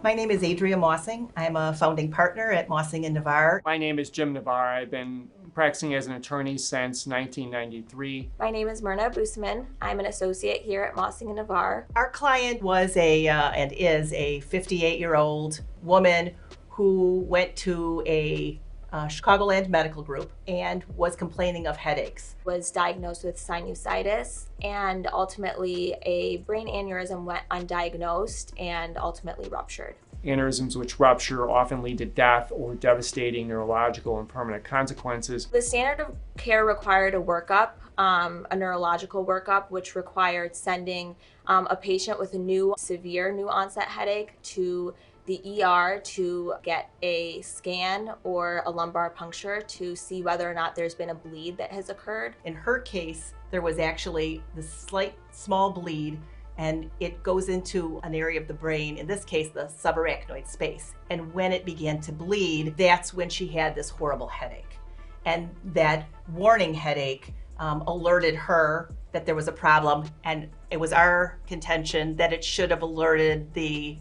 My name is Adria Mossing. I'm a founding partner at Mossing and Navarre. My name is Jim Navarre. I've been practicing as an attorney since 1993. My name is Merna Abusamen. I'm an associate here at Mossing and Navarre. Our client was and is a 58-year-old woman who went to a Chicagoland medical group and was complaining of headaches. Was diagnosed with sinusitis, and ultimately a brain aneurysm went undiagnosed and ultimately ruptured. Aneurysms which rupture often lead to death or devastating neurological and permanent consequences. The standard of care required a workup, a neurological workup, which required sending a patient with a severe new onset headache to the ER to get a scan or a lumbar puncture to see whether or not there's been a bleed that has occurred. In her case, there was actually the slight small bleed, and it goes into an area of the brain, in this case, the subarachnoid space. And when it began to bleed, that's when she had this horrible headache. And that warning headache alerted her that there was a problem, and it was our contention that it should have alerted the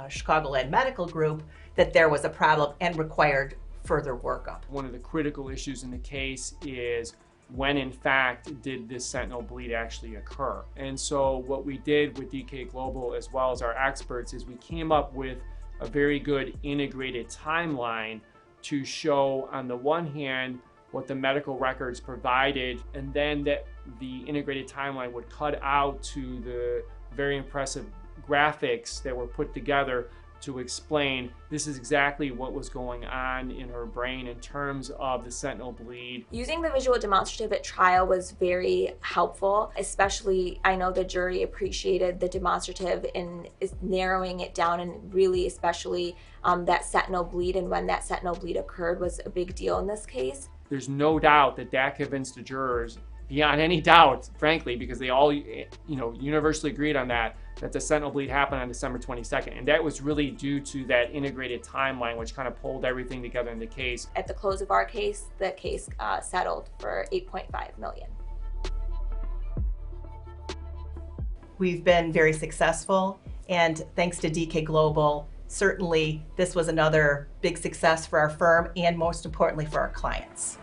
Chicagoland Medical Group that there was a problem and required further workup. One of the critical issues in the case is when in fact did this sentinel bleed actually occur. And so what we did with DK Global as well as our experts is we came up with a very good integrated timeline to show on the one hand what the medical records provided, and then that the integrated timeline would cut out to the very impressive graphics that were put together to explain this is exactly what was going on in her brain in terms of the sentinel bleed. Using the visual demonstrative at trial was very helpful, especially I know the jury appreciated the demonstrative in narrowing it down, and really especially that sentinel bleed and when that sentinel bleed occurred was a big deal in this case. There's no doubt that that convinced the jurors beyond any doubt, frankly, because they all universally agreed on that the sentinel bleed happened on December 22nd. And that was really due to that integrated timeline, which kind of pulled everything together in the case. At the close of our case, the case settled for $8.5 million. We've been very successful, and thanks to DK Global, certainly this was another big success for our firm and most importantly for our clients.